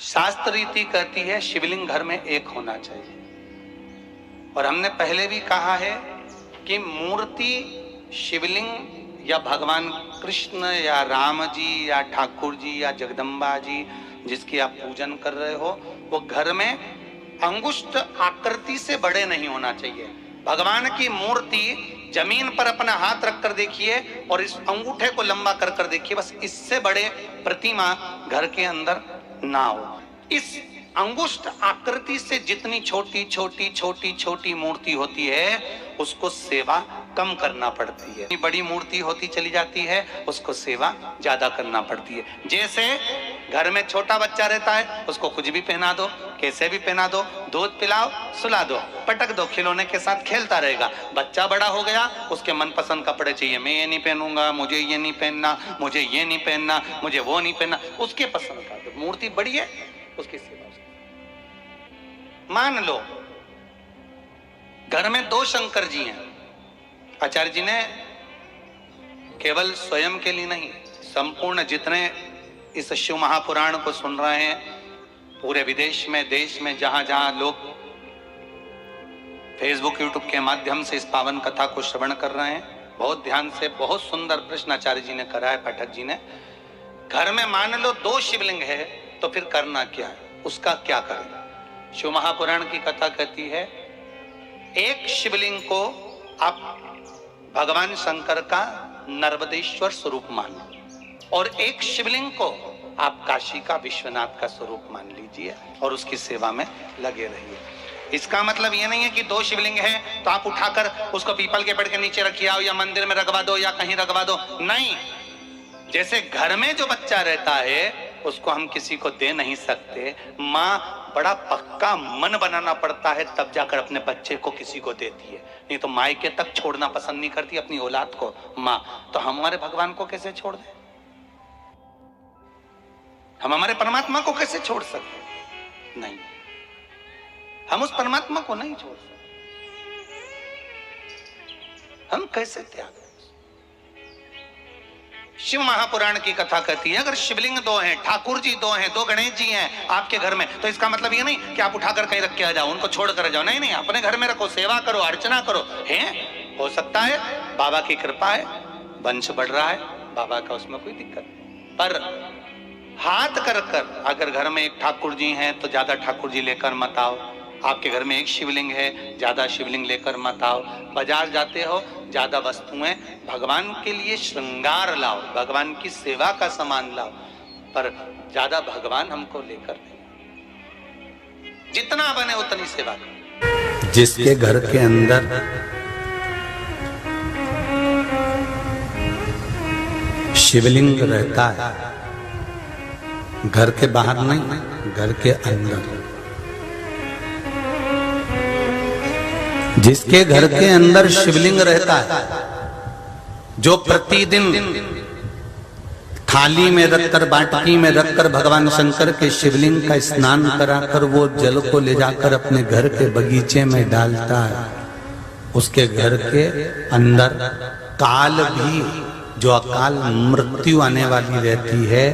शास्त्र रीति कहती है शिवलिंग घर में एक होना चाहिए। और हमने पहले भी कहा है कि मूर्ति शिवलिंग या भगवान कृष्ण या राम जी या ठाकुर जी या जगदम्बा जी जिसकी आप पूजन कर रहे हो, वो घर में अंगुष्ठ आकृति से बड़े नहीं होना चाहिए। भगवान की मूर्ति जमीन पर अपना हाथ रखकर देखिए और इस अंगूठे को लंबा कर कर देखिए, बस इससे बड़े प्रतिमा घर के अंदर ना हो। इस अंगुष्ठ आकृति से जितनी छोटी छोटी छोटी छोटी मूर्ति होती है उसको सेवा कम करना पड़ती है। बड़ी मूर्ति होती चली जाती है उसको सेवा ज्यादा करना पड़ती है। जैसे घर में छोटा बच्चा रहता है उसको कुछ भी पहना दो, कैसे भी पहना दो, दूध पिलाओ, सुला दो, पटक दो, खिलौने के साथ खेलता रहेगा। बच्चा बड़ा हो गया, उसके मनपसंद कपड़े चाहिए, मैं ये नहीं पहनूंगा, मुझे ये नहीं पहनना, मुझे ये नहीं पहनना, मुझे वो नहीं पहनना, उसके पसंद का। तो मूर्ति बड़ी है उसकी सेवा। मान लो घर में दो शंकर जी हैं, आचार्य जी ने केवल स्वयं के लिए नहीं, संपूर्ण जितने इस शिव महापुराण को सुन रहे हैं पूरे विदेश में, देश में, जहां जहां लोग फेसबुक यूट्यूब के माध्यम से इस पावन कथा को श्रवण कर रहे हैं, बहुत ध्यान से, बहुत सुंदर प्रश्न आचार्य जी ने करा है, पाठक जी ने। घर में मान लो दो शिवलिंग है तो फिर करना क्या है, उसका क्या करें? शिव महापुराण की कथा कहती है एक शिवलिंग को आप भगवान शंकर का नर्मदेश्वर स्वरूप मान लो और एक शिवलिंग को आप काशी का विश्वनाथ का स्वरूप मान लीजिए और उसकी सेवा में लगे रहिए। इसका मतलब ये नहीं है कि दो शिवलिंग है तो आप उठाकर उसको पीपल के पेड़ के नीचे रखिए आओ या मंदिर में रखवा दो या कहीं रखवा दो, नहीं। जैसे घर में जो बच्चा रहता है उसको हम किसी को दे नहीं सकते, माँ बड़ा पक्का मन बनाना पड़ता है तब जाकर अपने बच्चे को किसी को देती है, नहीं तो मायके तक छोड़ना पसंद नहीं करती अपनी औलाद को माँ। तो हम हमारे भगवान को कैसे छोड़ दें? हम हमारे परमात्मा को कैसे छोड़ सकते? नहीं, हम उस परमात्मा को नहीं छोड़ सकते। हम कैसे त्याग? शिव महापुराण की कथा कहती है अगर शिवलिंग दो हैं, ठाकुर जी दो हैं, दो गणेश जी हैं आपके घर में, तो इसका मतलब ये नहीं कि आप उठाकर कहीं रख के आ जाओ, उनको छोड़ कर जाओ, नहीं नहीं, अपने घर में रखो, सेवा करो, अर्चना करो। हैं, हो सकता है बाबा की कृपा है, वंश बढ़ रहा है बाबा का, उसमें कोई दिक्कत नहीं। पर हाथ कर कर अगर घर में एक ठाकुर जी हैं तो ज्यादा ठाकुर जी लेकर मत आओ, आपके घर में एक शिवलिंग है ज्यादा शिवलिंग लेकर मत आओ, बाजार जाते हो ज्यादा वस्तुएं भगवान के लिए श्रृंगार लाओ, भगवान की सेवा का सामान लाओ, पर ज्यादा भगवान हमको लेकर नहीं, जितना बने उतनी सेवा करो। जिसके घर के अंदर शिवलिंग रहता है, घर के बाहर नहीं, घर के अंदर, जिसके घर के अंदर शिवलिंग रहता है, जो प्रतिदिन थाली में रखकर, बाटकी में रखकर भगवान शंकर के शिवलिंग का स्नान कराकर वो जल को ले जाकर अपने घर के बगीचे में डालता है, उसके घर के अंदर काल भी, जो अकाल मृत्यु आने वाली रहती है,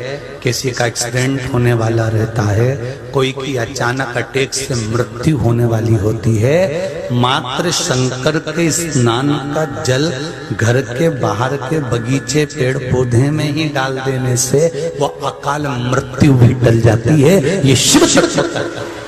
किसी का एक्सीडेंट होने वाला रहता है, कोई की अचानक अटैक से मृत्यु होने वाली होती है, मात्र शंकर के स्नान का जल घर के बाहर के बगीचे पेड़ पौधे में ही डाल देने से वो अकाल मृत्यु भी टल जाती है। ये शिव शक्ति